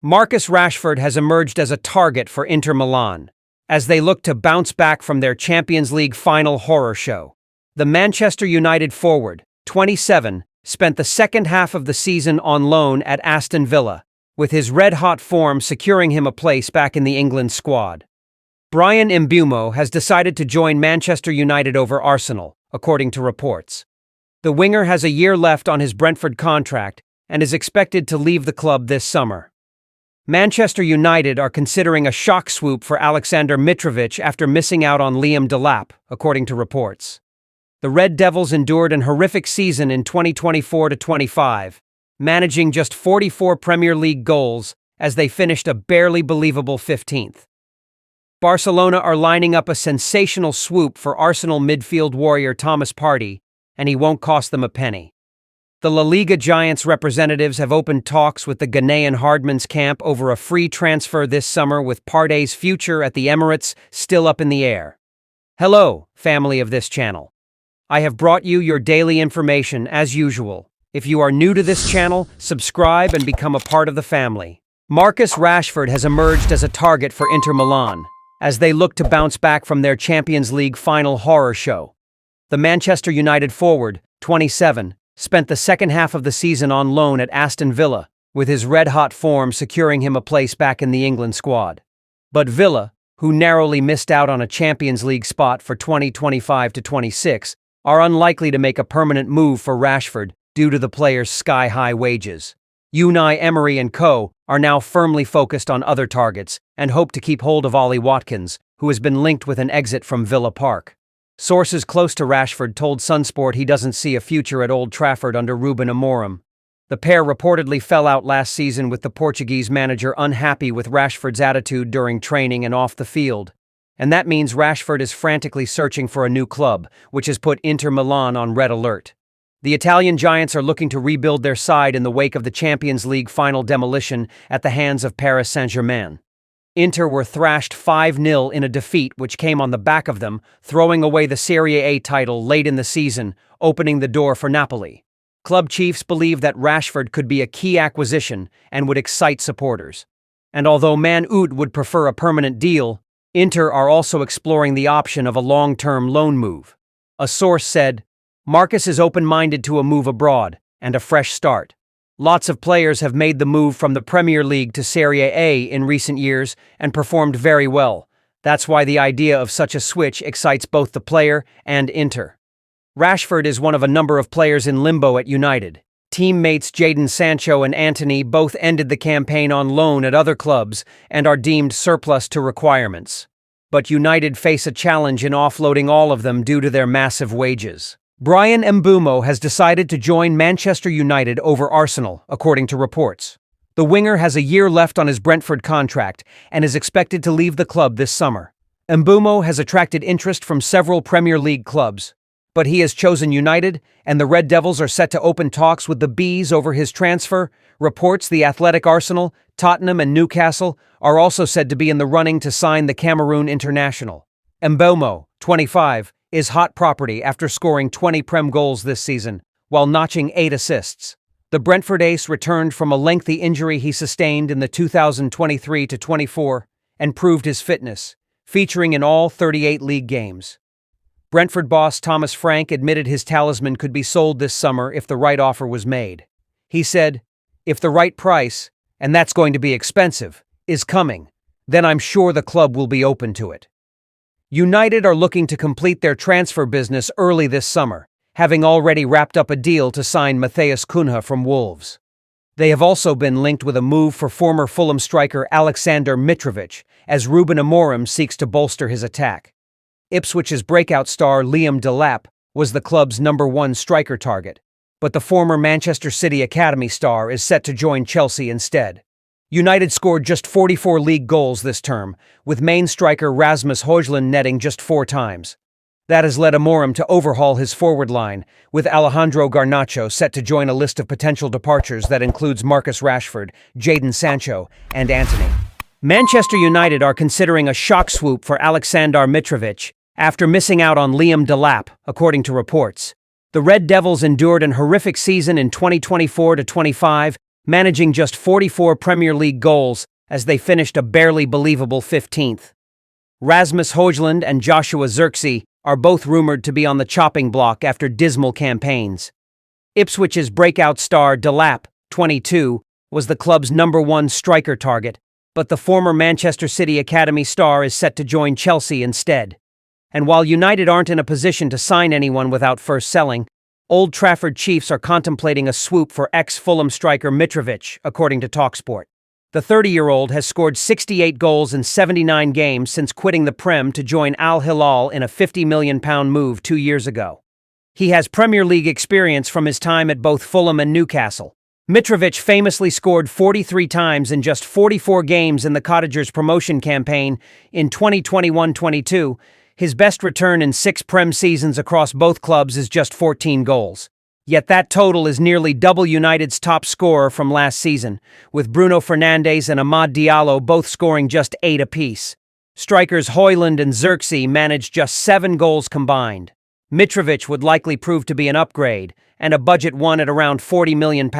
Marcus Rashford has emerged as a target for Inter Milan, as they look to bounce back from their Champions League final horror show. The Manchester United forward, 27, spent the second half of the season on loan at Aston Villa, with his red-hot form securing him a place back in the England squad. Bryan Mbeumo has decided to join Manchester United over Arsenal, according to reports. The winger has a year left on his Brentford contract and is expected to leave the club this summer. Manchester United are considering a shock swoop for Alexander Mitrovic after missing out on Liam Delap, according to reports. The Red Devils endured an horrific season in 2024-25, managing just 44 Premier League goals as they finished a barely believable 15th. Barcelona are lining up a sensational swoop for Arsenal midfield warrior Thomas Partey, and he won't cost them a penny. The La Liga Giants representatives have opened talks with the Ghanaian Hardman's camp over a free transfer this summer, with Partey's future at the Emirates still up in the air. Hello, family of this channel. I have brought you your daily information as usual. If you are new to this channel, subscribe and become a part of the family. Marcus Rashford has emerged as a target for Inter Milan, as they look to bounce back from their Champions League final horror show. The Manchester United forward, 27, spent the second half of the season on loan at Aston Villa, with his red-hot form securing him a place back in the England squad. But Villa, who narrowly missed out on a Champions League spot for 2025-26, are unlikely to make a permanent move for Rashford due to the player's sky-high wages. Unai Emery and co. are now firmly focused on other targets and hope to keep hold of Ollie Watkins, who has been linked with an exit from Villa Park. Sources close to Rashford told Sunsport he doesn't see a future at Old Trafford under Ruben Amorim. The pair reportedly fell out last season, with the Portuguese manager unhappy with Rashford's attitude during training and off the field. And that means Rashford is frantically searching for a new club, which has put Inter Milan on red alert. The Italian giants are looking to rebuild their side in the wake of the Champions League final demolition at the hands of Paris Saint-Germain. Inter were thrashed 5-0 in a defeat which came on the back of them, throwing away the Serie A title late in the season, opening the door for Napoli. Club chiefs believe that Rashford could be a key acquisition and would excite supporters. And although Man Ut would prefer a permanent deal, Inter are also exploring the option of a long-term loan move. A source said, "Marcus is open-minded to a move abroad and a fresh start. Lots of players have made the move from the Premier League to Serie A in recent years and performed very well. That's why the idea of such a switch excites both the player and Inter." Rashford is one of a number of players in limbo at United. Teammates Jadon Sancho and Antony both ended the campaign on loan at other clubs and are deemed surplus to requirements. But United face a challenge in offloading all of them due to their massive wages. Bryan Mbeumo has decided to join Manchester United over Arsenal, according to reports. The winger has a year left on his Brentford contract and is expected to leave the club this summer. Mbeumo has attracted interest from several Premier League clubs, but he has chosen United, and the Red Devils are set to open talks with the Bees over his transfer. Reports The Athletic, Arsenal, Tottenham and Newcastle are also said to be in the running to sign the Cameroon international. Mbeumo, 25, is hot property after scoring 20 Prem goals this season, while notching 8 assists. The Brentford ace returned from a lengthy injury he sustained in the 2023-24 and proved his fitness, featuring in all 38 league games. Brentford boss Thomas Frank admitted his talisman could be sold this summer if the right offer was made. He said, "If the right price, and that's going to be expensive, is coming, then I'm sure the club will be open to it." United are looking to complete their transfer business early this summer, having already wrapped up a deal to sign Matheus Cunha from Wolves. They have also been linked with a move for former Fulham striker Alexander Mitrovic, as Ruben Amorim seeks to bolster his attack. Ipswich's breakout star Liam Delap was the club's #1 striker target, but the former Manchester City Academy star is set to join Chelsea instead. United scored just 44 league goals this term, with main striker Rasmus Højlund netting just 4 times. That has led Amorim to overhaul his forward line, with Alejandro Garnacho set to join a list of potential departures that includes Marcus Rashford, Jadon Sancho, and Antony. Manchester United are considering a shock swoop for Alexander Mitrovic after missing out on Liam Delap, according to reports. The Red Devils endured an horrific season in 2024-25, managing just 44 Premier League goals as they finished a barely believable 15th. Rasmus Højlund and Joshua Zirkzee are both rumored to be on the chopping block after dismal campaigns. Ipswich's breakout star Delap, 22, was the club's #1 striker target, but the former Manchester City Academy star is set to join Chelsea instead. And while United aren't in a position to sign anyone without first selling, Old Trafford Chiefs are contemplating a swoop for ex-Fulham striker Mitrovic, according to TalkSport. The 30-year-old has scored 68 goals in 79 games since quitting the Prem to join Al Hilal in a £50 million move 2 years ago. He has Premier League experience from his time at both Fulham and Newcastle. Mitrovic famously scored 43 times in just 44 games in the Cottagers promotion campaign in 2021-22. His best return in 6 Prem seasons across both clubs is just 14 goals. Yet that total is nearly double United's top scorer from last season, with Bruno Fernandes and Amad Diallo both scoring just 8 apiece. Strikers Højlund and Zirkzee managed just 7 goals combined. Mitrovic would likely prove to be an upgrade, and a budget one at around £40 million.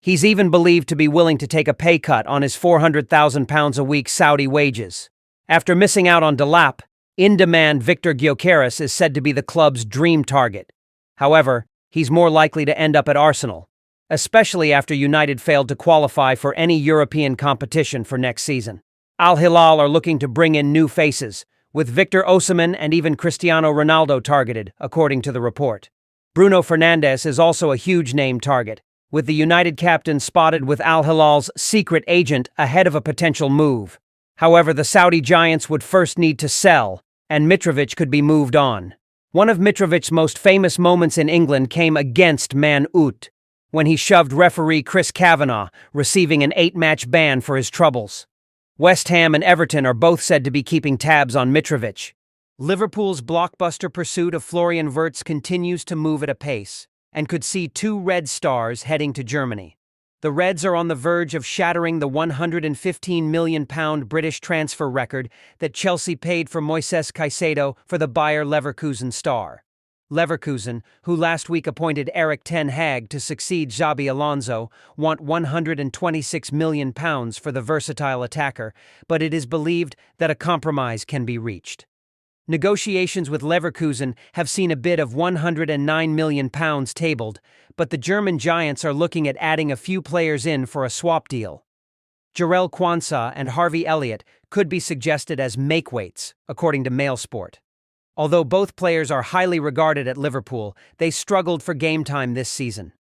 He's even believed to be willing to take a pay cut on his £400,000 a week Saudi wages. After missing out on Delap, in-demand Victor Gyökeres is said to be the club's dream target. However, he's more likely to end up at Arsenal, especially after United failed to qualify for any European competition for next season. Al Hilal are looking to bring in new faces, with Victor Osimhen and even Cristiano Ronaldo targeted, according to the report. Bruno Fernandes is also a huge name target, with the United captain spotted with Al Hilal's secret agent ahead of a potential move. However, the Saudi giants would first need to sell, and Mitrovic could be moved on. One of Mitrovic's most famous moments in England came against Man Ut, when he shoved referee Chris Kavanagh, receiving an 8-match ban for his troubles. West Ham and Everton are both said to be keeping tabs on Mitrovic. Liverpool's blockbuster pursuit of Florian Wirtz continues to move at a pace, and could see 2 Red Stars heading to Germany. The Reds are on the verge of shattering the £115 million British transfer record that Chelsea paid for Moises Caicedo for the Bayer Leverkusen star. Leverkusen, who last week appointed Erik ten Hag to succeed Xabi Alonso, want £126 million for the versatile attacker, but it is believed that a compromise can be reached. Negotiations with Leverkusen have seen a bid of £109 million tabled, but the German giants are looking at adding a few players in for a swap deal. Jarell Quansah and Harvey Elliott could be suggested as makeweights, according to MailSport. Although both players are highly regarded at Liverpool, they struggled for game time this season.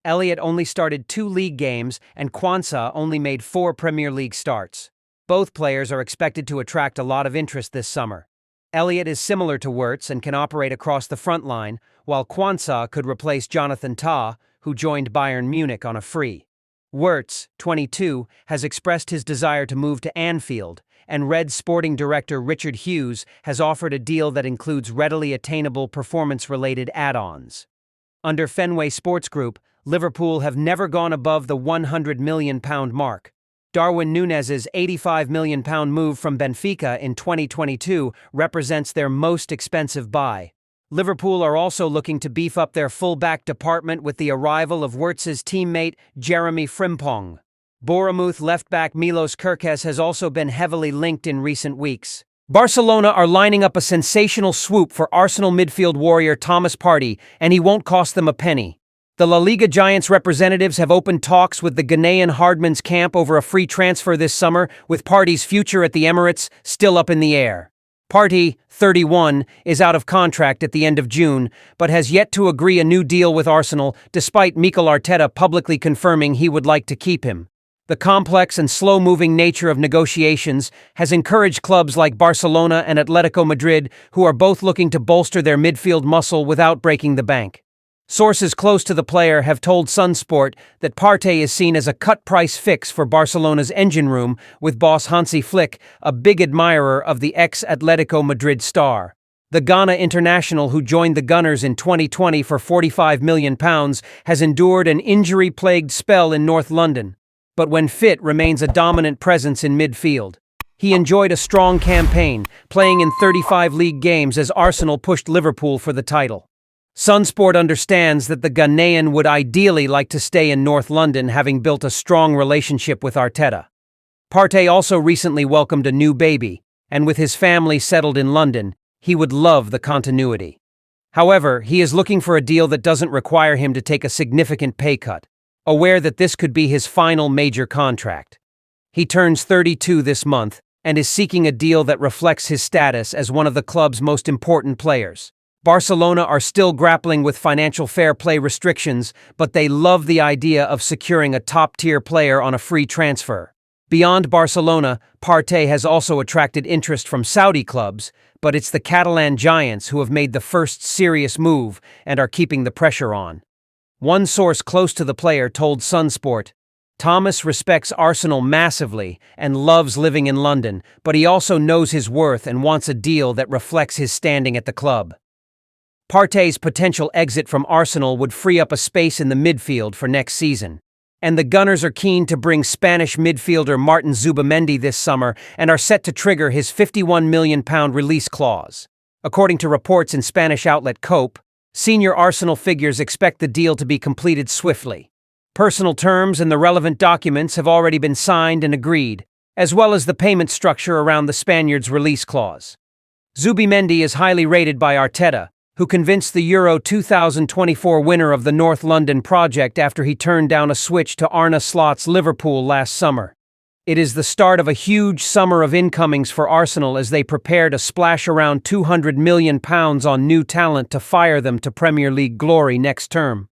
Elliott only started 2 league games and Quansah only made 4 Premier League starts. Both players are expected to attract a lot of interest this summer. Elliott is similar to Wirtz and can operate across the front line, while Quansah could replace Jonathan Tah, who joined Bayern Munich on a free. Wirtz, 22, has expressed his desire to move to Anfield, and Reds sporting director Richard Hughes has offered a deal that includes readily attainable performance-related add-ons. Under Fenway Sports Group, Liverpool have never gone above the £100 million mark. Darwin Núñez's £85 million move from Benfica in 2022 represents their most expensive buy. Liverpool are also looking to beef up their full-back department with the arrival of Wirtz's teammate Jeremy Frimpong. Bournemouth left-back Milos Kerkez has also been heavily linked in recent weeks. Barcelona are lining up a sensational swoop for Arsenal midfield warrior Thomas Partey, and he won't cost them a penny. The La Liga Giants representatives have opened talks with the Ghanaian Hardman's camp over a free transfer this summer, with Partey's future at the Emirates still up in the air. Partey, 31, is out of contract at the end of June, but has yet to agree a new deal with Arsenal, despite Mikel Arteta publicly confirming he would like to keep him. The complex and slow-moving nature of negotiations has encouraged clubs like Barcelona and Atletico Madrid, who are both looking to bolster their midfield muscle without breaking the bank. Sources close to the player have told Sunsport that Partey is seen as a cut-price fix for Barcelona's engine room, with boss Hansi Flick a big admirer of the ex-Atletico Madrid star. The Ghana international, who joined the Gunners in 2020 for £45 million, has endured an injury-plagued spell in North London, but when fit remains a dominant presence in midfield. He enjoyed a strong campaign, playing in 35 league games as Arsenal pushed Liverpool for the title. Sunsport understands that the Ghanaian would ideally like to stay in North London, having built a strong relationship with Arteta. Partey also recently welcomed a new baby, and with his family settled in London, he would love the continuity. However, he is looking for a deal that doesn't require him to take a significant pay cut, aware that this could be his final major contract. He turns 32 this month and is seeking a deal that reflects his status as one of the club's most important players. Barcelona are still grappling with financial fair play restrictions, but they love the idea of securing a top-tier player on a free transfer. Beyond Barcelona, Partey has also attracted interest from Saudi clubs, but it's the Catalan giants who have made the first serious move and are keeping the pressure on. One source close to the player told Sunsport, "Thomas respects Arsenal massively and loves living in London, but he also knows his worth and wants a deal that reflects his standing at the club." Partey's potential exit from Arsenal would free up a space in the midfield for next season. And the Gunners are keen to bring Spanish midfielder Martin Zubimendi this summer and are set to trigger his £51 million release clause. According to reports in Spanish outlet Cope, senior Arsenal figures expect the deal to be completed swiftly. Personal terms and the relevant documents have already been signed and agreed, as well as the payment structure around the Spaniard's release clause. Zubimendi is highly rated by Arteta, who convinced the Euro 2024 winner of the North London project after he turned down a switch to Arne Slot's Liverpool last summer. It is the start of a huge summer of incomings for Arsenal as they prepare to splash around £200 million on new talent to fire them to Premier League glory next term.